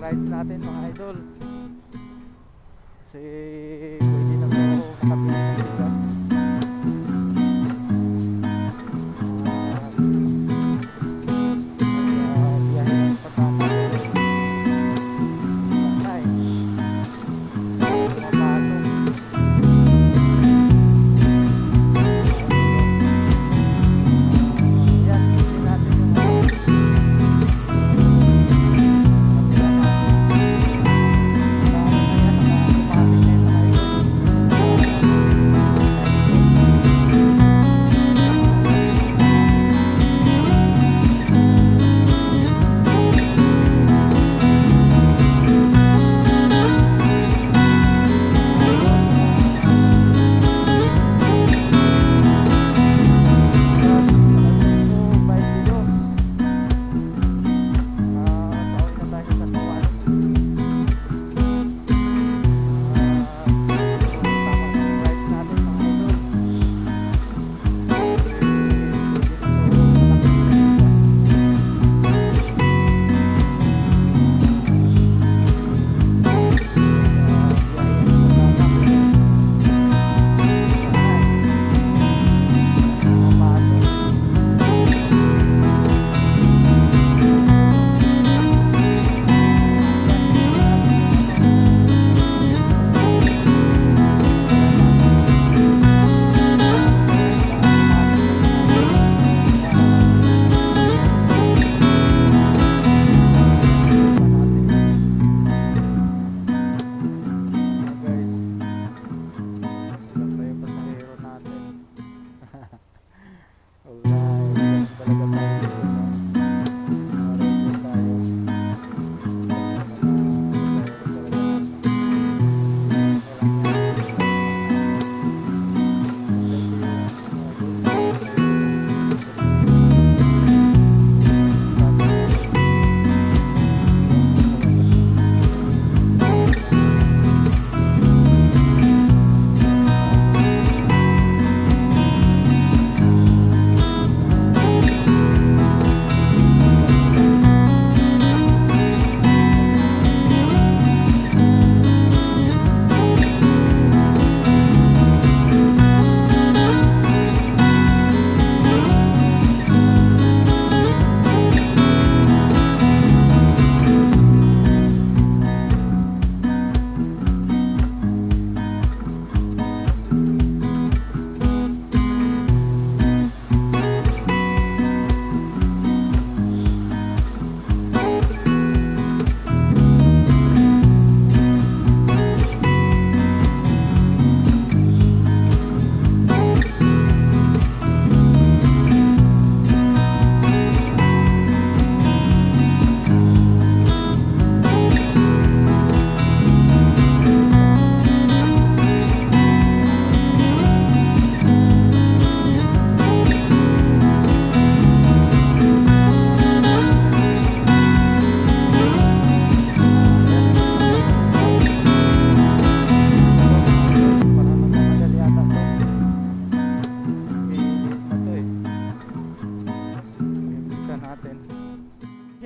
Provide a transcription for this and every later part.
rides natin mga idol. Kasi pwede na po makabili ng bigas. Biyahe ng patama Pasay. Pumapasok. Yan, hindi natin yung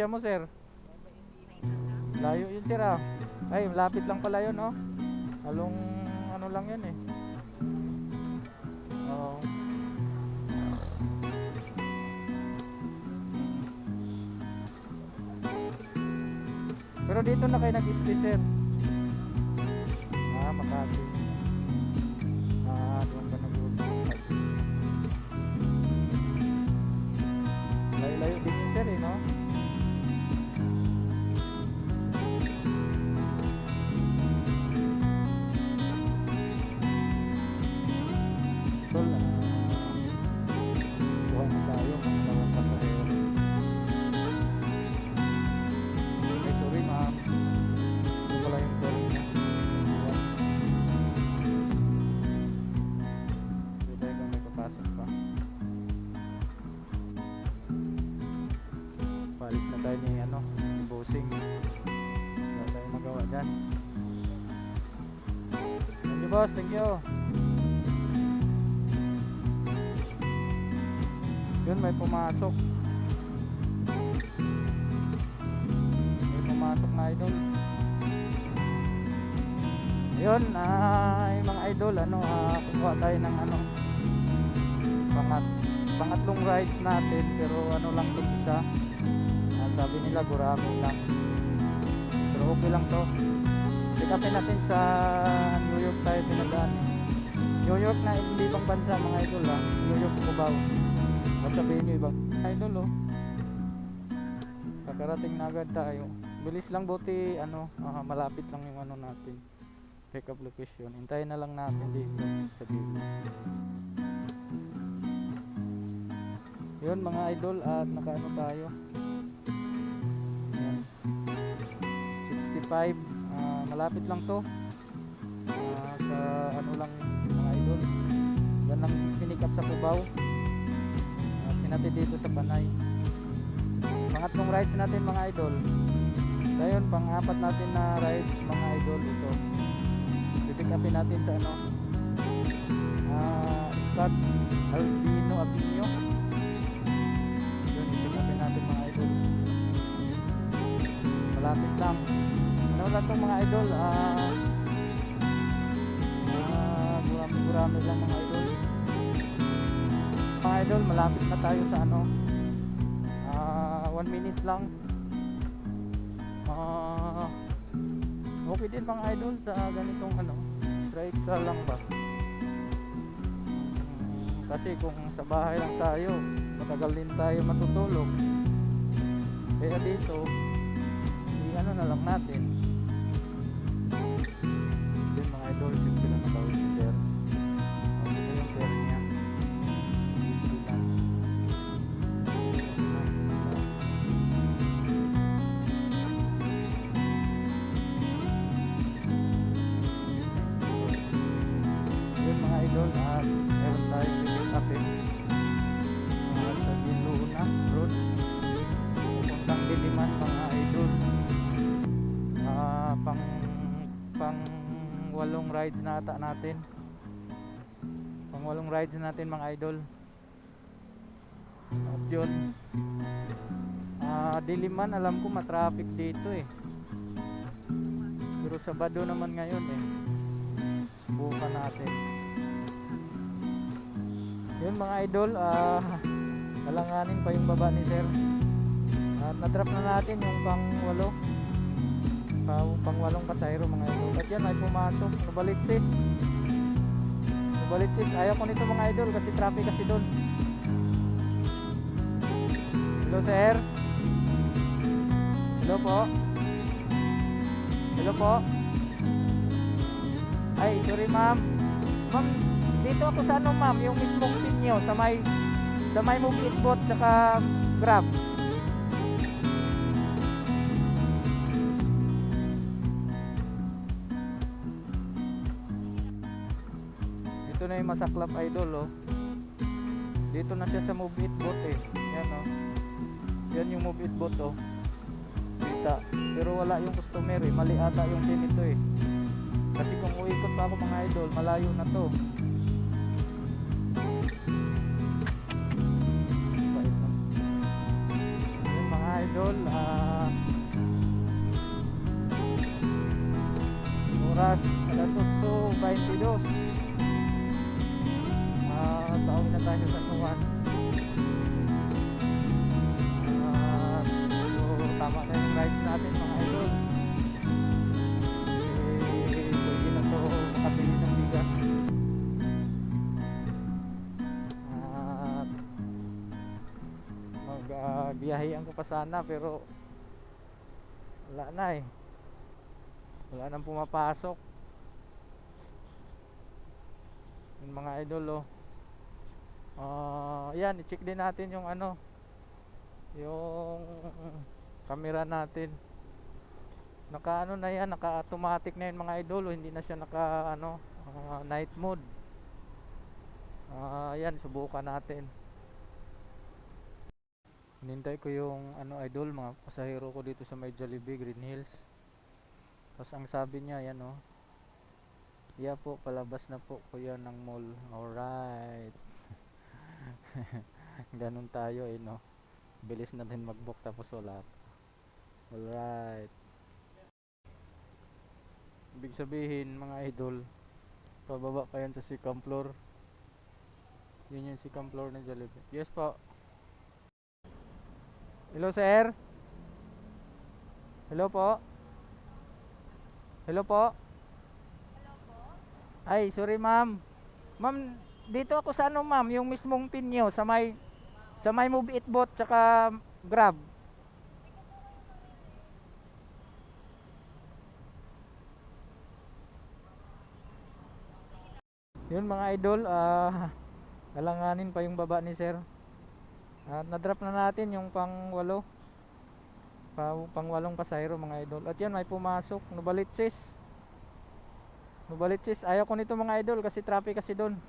mo sir. Layo yun sir ah. Ay lapit lang pala yun oh. Halong ano lang yan eh. Oo. Pero dito na kayo nag-stay sir. Makati. Doon ka nag-work. Layo-layo din yun sir eh no. Palis na tayo ni ano, ni Bossing. Wala tayong magawa dyan. Thank you boss, thank you. Yun may pumasok. May pumasok na idol. Yun, mga idol, kukuha tayo ng pangat pangatlong rides natin, pero ano lang to isa. Sabi nila gurami lang, pero okay lang to. Pick upin natin sa New York tayo pinadaan eh. New York na hindi ibang bansa mga idol New York, Cubao. Sasabihin nyo ibang idol kakarating na agad tayo. Bilis lang, buti malapit lang yung natin pick up location. Hintayin na lang natin dito sa dito. Yun mga idol, at nakaano tayo. Ayan. 65, malapit lang to. Sa lang mga idol. Yan lang pinick up sa Cubao. Pinatid dito sa Panay. Pangatlong rides natin mga idol. Ngayon, pang-apat natin na rides mga idol ito. Pick upin natin sa Scott Albino Abinyo. Yun, pick upin natin mga idol. Malapit lang. Ano lang itong mga idol, gurami lang mga idol. Mga idol, malapit na tayo sa 1 minute lang. Okay din mga idol sa ganitong extra extra lang ba. Kasi kung sa bahay lang tayo, matagal din tayo matutulog. Kaya dito na lang natin. Ito yung mga idol, sila na bawin si sir. Ito yung pera niya. Yun mga idol, at meron tayo pick upin sa Diluna Road, puntang Diliman mga idol. Pang 8 rides na ata natin. Pang 8 rides natin mga idol. At yun, Diliman alam ko matraffic dito eh. Pero Sabado naman ngayon eh. Subukan natin. Yun mga idol, kalanganin pa yung baba ni sir. At na-drop na natin yung pang 8 pasayro mga idol. At yan ay pumasok, Nubalitsis. Ayaw ko nito mga idol kasi traffic kasi doon. Hello sir. Hello po. Hello po. Ay sorry ma'am. Ma'am, dito ako sa ma'am, yung mismong pin nyo sa may Move It Bot saka Grab. Ito na yung masaklap idol Dito na siya sa Move It Bot eh. Yan Yan yung Move It Bot kita. Pero wala yung customer eh. Mali ata yung pin ito eh. Kasi kung uikot pa ako mga idol, malayo na to. Yan mga idol, oras alas 8:22. Pauwi na tayo sa Tuwan. Tama na yung rides natin mga idol. Kasi pwede na to makabili ng bigas. Magbiyahean ko pa sana pero wala na eh. Wala nang pumapasok. Yung mga idol yan, i-check din natin yung yung camera natin. Naka na yan, naka automatic na yun mga idol hindi na siya naka night mode. Yan, subukan natin. Hinintay ko yung idol, mga pasahero ko dito sa may Jollibee Green Hills. Tapos ang sabi niya yan yeah po, palabas na po kuya ng mall. Alright. Ganun tayo bilis na din mag-book tapos wala. Alright. Ibig sabihin mga idol, pababa pa yan sa second floor. Yun yung second floor ng Jollibee. Yes po. Hello sir. Hello po. Hello po. Ay, sorry ma'am. Ma'am, dito ako sa ano ma'am, yung mismong pinyo sa may Move It Bot tsaka Grab. Yun mga idol, alanganin pa yung baba ni sir. At na-drop na natin yung pang walong pasahero mga idol. At yan may pumasok, Nubalitsis. Ayaw ko nito mga idol kasi traffic kasi doon.